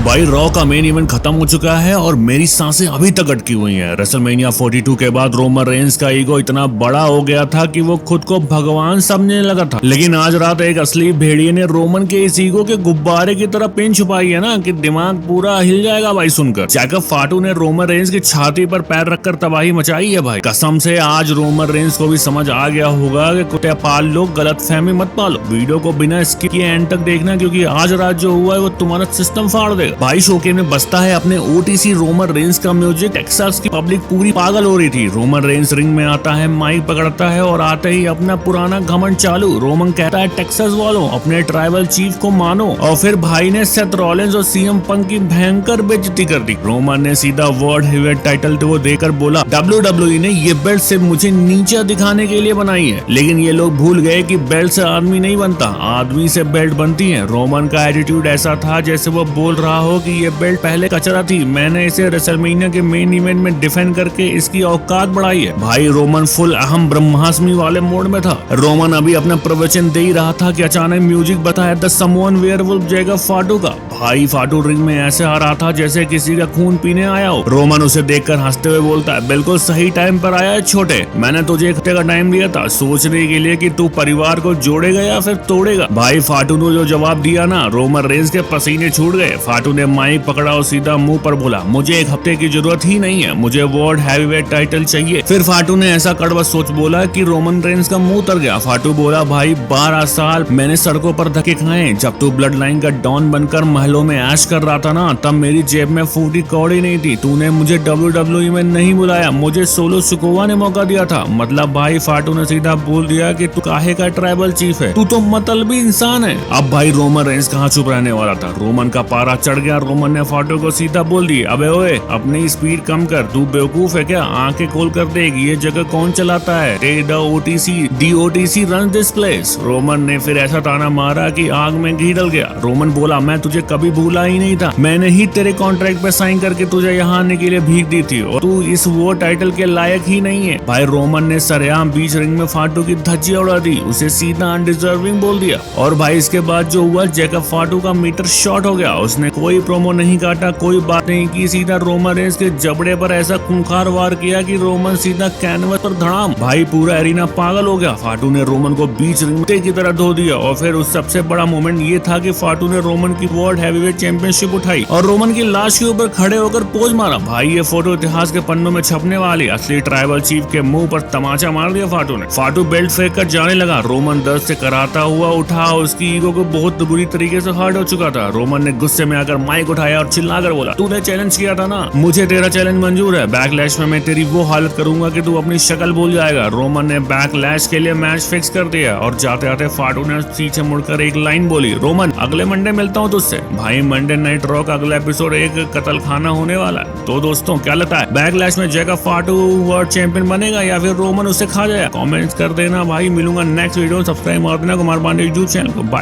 भाई रॉ का main event खत्म हो चुका है और मेरी सांसें अभी तक अटकी हुई हैं। रेसलमेनिया 42 के बाद रोमन रेंस का ईगो इतना बड़ा हो गया था कि वो खुद को भगवान समझने लगा था। लेकिन आज रात एक असली भेड़िए ने रोमन के इस ईगो के गुब्बारे की तरह पिन छुपाई है ना कि दिमाग पूरा हिल जाएगा भाई सुनकर। जैकब फाटू ने रोमन रेंस की छाती पर पैर रखकर तबाही मचाई है भाई। कसम से आज रोमन रेंस को भी समझ आ गया होगा कि कुत्ते पाल लो, गलत फहमी मत पालो। वीडियो को बिना स्किप किए एंड तक देखना, क्योंकि आज रात जो हुआ है वो तुम्हारा सिस्टम फाड़ देगा भाई। शोके में बसता है अपने ओटीसी रोमन रेंस का म्यूजिक। टेक्सास की पब्लिक पूरी पागल हो रही थी। रोमन रेंस रिंग में आता है, माइक पकड़ता है और आते ही अपना पुराना घमंड चालू। रोमन कहता है टेक्सास वालों अपने ट्राइबल चीफ को मानो, और फिर भाई ने सेथ रॉलिंस और सीएम पंक की भयंकर बेइज्जती कर दी। रोमन ने सीधा वर्ल्ड हेवीवेट टाइटल वो देकर बोला WWE ने ये बेल्ट सिर्फ मुझे नीचा दिखाने के लिए बनाई है। लेकिन ये लोग भूल गए कि बेल्ट से आदमी नहीं बनता, आदमी से बेल्ट बनती है। रोमन का एटीट्यूड ऐसा था जैसे वो बोल रहा हो कि ये बेल्ट पहले कचरा थी, मैंने इसे रेसलमेनिया के मेन इवेंट में डिफेंड करके इसकी औकात बढ़ाई है। भाई रोमन फुल अहम ब्रह्मास्मि वाले मोड में था। रोमन अभी अपना प्रवचन दे ही रहा था कि अचानक म्यूजिक बताया द समवन वेयरवुल्फ जैकब फाटू का। भाई फाटू रिंग में ऐसे आ रहा था जैसे किसी का खून पीने आया हो। रोमन उसे देखकर हंसते हुए बोलता है बिल्कुल सही टाइम पर आया है छोटे, मैंने तुझे एक हफ्ते का टाइम दिया था सोचने के लिए कि तू परिवार को जोड़ेगा या फिर तोड़ेगा। भाई फाटू ने जो जवाब दिया ना, रोमन रेंस के पसीने छूट गए। फाटू ने माइक पकड़ा और सीधा मुंह पर बोला मुझे एक हफ्ते की जरूरत ही नहीं है, मुझे वर्ल्ड हैवीवेट टाइटल चाहिए। फिर फाटू ने ऐसा कड़वा सोच बोला कि रोमन रेंस का मुंह उतर गया। फाटू बोला भाई 12 साल मैंने सड़कों पर धक्के खाए, जब तू ब्लड लाइन का डॉन बनकर महलों में ऐश कर रहा था ना, तब मेरी जेब में फूटी कौड़ी नहीं थी। तूने मुझे WWE में नहीं बुलाया, मुझे सोलो सुकोवा ने मौका दिया था। मतलब भाई फाटू ने सीधा बोल दिया कि तू काहे का ट्राइबल चीफ है, तू तो मतलबी इंसान है। अब भाई रोमन रेंस कहाँ चुप रहने वाला था। रोमन का पारा चढ़ गया। रोमन ने फाटू को सीधा बोल दिया अबे ओए अपनी स्पीड कम कर, तू बेवकूफ है क्या, आंखें खोल कर देख ये जगह कौन चलाता है। DOTC run this place. Roman ने फिर ऐसा ताना मारा कि आग में घी डल गया। रोमन बोला मैं तुझे कभी भूला ही नहीं था, मैंने ही तेरे कॉन्ट्रैक्ट पे साइन करके तुझे यहाँ आने के लिए भीख दी थी और तू इस वो टाइटल के लायक ही नहीं है। भाई रोमन ने सरेआम बीच रिंग में फाटू की धज्जियां उड़ा दी, उसे सीधा अनडिजर्विंग बोल दिया। और भाई इसके बाद जो हुआ, जैकब फाटू का मीटर शॉर्ट हो गया। उसने कोई प्रोमो नहीं काटा, कोई बात नहीं की, सीधा रोमन रेंस के जबड़े पर ऐसा खूंखार वार किया कि रोमन सीधा कैनवस पर धड़ाम। भाई पूरा एरिना पागल हो गया। फाटू ने रोमन को बीच रिंग की तरह धो दिया। और फिर उस सबसे बड़ा मोमेंट ये था कि फाटू ने रोमन की वर्ल्ड हैवीवेट चैंपियनशिप उठाई और रोमन की लाश के ऊपर खड़े होकर पोज मारा। भाई ये फोटो इतिहास के पन्नों में छपने वाली। असली ट्राइबल चीफ के मुंह पर तमाचा मार दिया फाटू ने। फाटू बेल्ट फेंक कर जाने लगा। रोमन दर्द से कराता हुआ उठा, उसकी ईगो को बहुत बुरी तरीके से हर्ट हो चुका था। रोमन ने गुस्से में आकर माइक उठाया और चिल्लाकर बोला तूने चैलेंज किया था ना, मुझे तेरा चैलेंज मंजूर है। बैकलैश में मैं तेरी वो हालत करूंगा कि तू अपनी शक्ल भूल जाएगा। रोमन ने बैकलैश के लिए मैच फिक्स कर दिया और जाते जाते फाटू ने पीछे मुड़कर एक लाइन बोली रोमन अगले मंडे मिलता हूँ तुझसे। भाई मंडे नाइट रॉ का अगला एपिसोड एक कत्ल खाना होने वाला है। तो दोस्तों क्या लगता है बैकलैश में जैकब फाटू वर्ल्ड चैंपियन बनेगा या फिर रोमन उसे खा जाएगा? कमेंट्स कर देना भाई। मिलूंगा नेक्स्ट वीडियो। सब्सक्राइब कर देना कुमार पांडे यूट्यूब चैनल को। बाय।